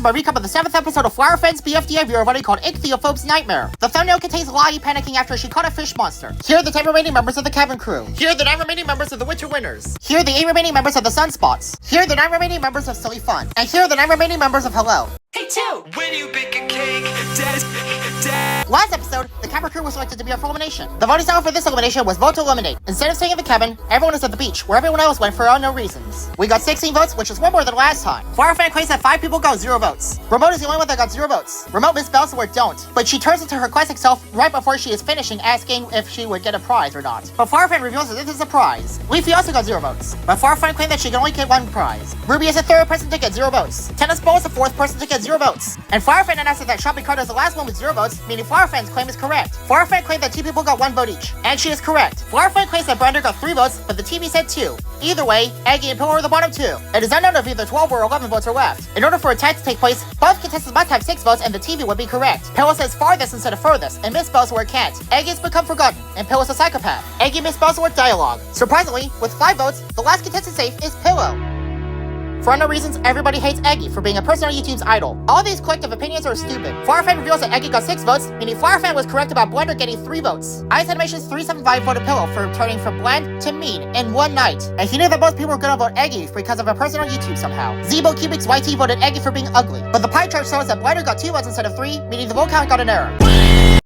my recap of the 7th episode of FFBVV viewer voting called Ichthyophobes Nightmare. The thumbnail contains Lottie panicking after she caught a fish monster. Here are the 10 remaining members of the cabin crew. Here are the 9 remaining members of the Winter Winners. Here are the 8 remaining members of the Sunspots. Here are the 9 remaining members of Silly Fun. And here are the 9 remaining members of Hello. Hey, two! When you bake a cake, Last episode, the cabin crew was selected to be our full elimination. The voting style for this elimination was vote to eliminate. Instead of staying in the cabin, everyone is at the beach, where everyone else went for unknown reasons. We got 16 votes, which is one more than last time. Flower Fan claims that 5 people got 0 votes. Remote is the only one that got 0 votes. Remote misspells the word don't, but she turns into her classic self right before she is finishing asking if she would get a prize or not. But Flower Fan reveals that this is a prize. Leafy also got 0 votes, but Flower Fan claimed that she can only get 1 prize. Ruby is the 3rd person to get 0 votes. Tennis Ball is the 4th person to get 0 votes. And Flower Fan announced that Shopping Cart is the last one with 0 votes, meaning Flower Fan's claim is correct. Flower Fan claimed that 2 people got 1 vote each, and she is correct. Flower Fan claims that Brander got 3 votes, but the TV said 2. Either way, Aggie and Pillow are the bottom 2. It is unknown if either 12 or 11 votes are left. In order for a tie to take place, both contestants must have 6 votes and the TV would be correct. Pillow says farthest instead of furthest, and misspells the word can't. Aggie has become forgotten, and Pillow's a psychopath. Aggie misspells the word dialogue. Surprisingly, with 5 votes, the last contestant safe is Pillow. For unknown reasons, everybody hates Aggie for being a person on YouTube's idol. All these collective opinions are stupid. Flower Fan reveals that Aggie got 6 votes, meaning Flower Fan was correct about Blender getting 3 votes. Ice Animations 375 voted Pillow for turning from bland to mean in one night. And he knew that most people were gonna vote Aggie because of a person on YouTube somehow. Zebo Cubics YT voted Aggie for being ugly. But the pie chart shows that Blender got 2 votes instead of 3, meaning the vote count got an error.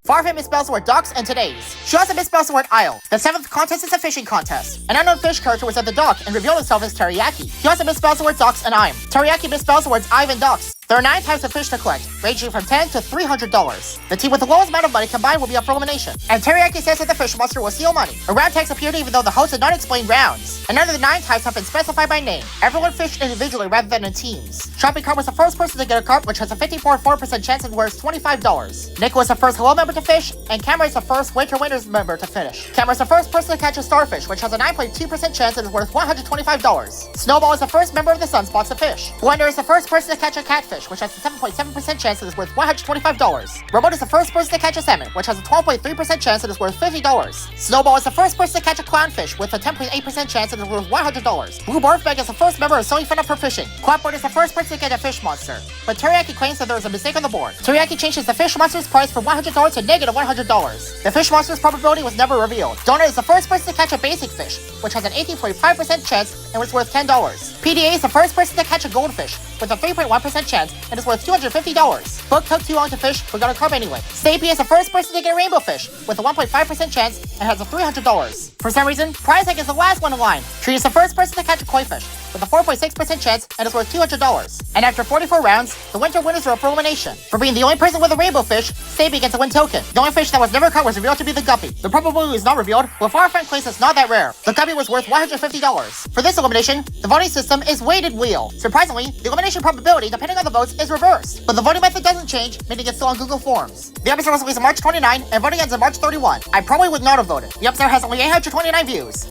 Flower Fan misspells the word docks and today's. She also misspells the word aisle. The 7th contest is a fishing contest. An unknown fish character was at the dock and revealed himself as Teriyaki. He also misspells the word docks and I'm. Teriyaki misspells the words I've and docks. There are 9 types of fish to collect, ranging from $10 to $300. The team with the lowest amount of money combined will be up for elimination. And Teriyaki says that the fish monster will steal money. A round text appeared even though the host did not explain rounds. And none of the 9 types have been specified by name. Everyone fished individually rather than in teams. Shopping Cart was the first person to get a cart, which has a 54.4% chance and worth $25. Nick was the first Hello member to fish, and Cameron is the first Winter Winners member to finish. Cameron is the first person to catch a starfish, which has a 9.2% chance and is worth $125. Snowball is the first member of the Sunspots to fish. Blender is the first person to catch a catfish, which has a 7.7% chance and is worth $125. Remote is the first person to catch a salmon, which has a 12.3% chance and is worth $50. Snowball is the first person to catch a clownfish with a 10.8% chance and is worth $100. Blue Barfbag is the first member of Sewing Fun Up for Fishing. Quackboard is the first person to get a fish monster. But Teriyaki claims that there was a mistake on the board. Teriyaki changes the fish monster's price from $100 to negative $100. The fish monster's probability was never revealed. Donut is the first person to catch a basic fish, which has an 18.5% chance and was worth $10. PDA is the first person to catch a goldfish with a 3.1% chance and is worth $250. Book took too long to fish, but got a carp anyway. Stapy is the first person to get a rainbow fish with a 1.5% chance and has a $300. For some reason, Prize Egg is the last one in line. Tree is the first person to catch a koi fish with a 4.6% chance and is worth $200. And after 44 rounds, the Winter Winners are up for elimination. For being the only person with a rainbow fish, Stapy gets a win token. The only fish that was never caught was revealed to be the guppy. The probability is not revealed, but Flower Fan claims it's not that rare. The guppy was worth $150. For this elimination, the voting system is weighted wheel. Surprisingly, the elimination probability, depending on the votes, is reversed. But the voting method doesn't change, meaning it's still on Google Forms. The episode was released on March 29, and voting ends on March 31. I probably would not have voted. The episode has only 829 views.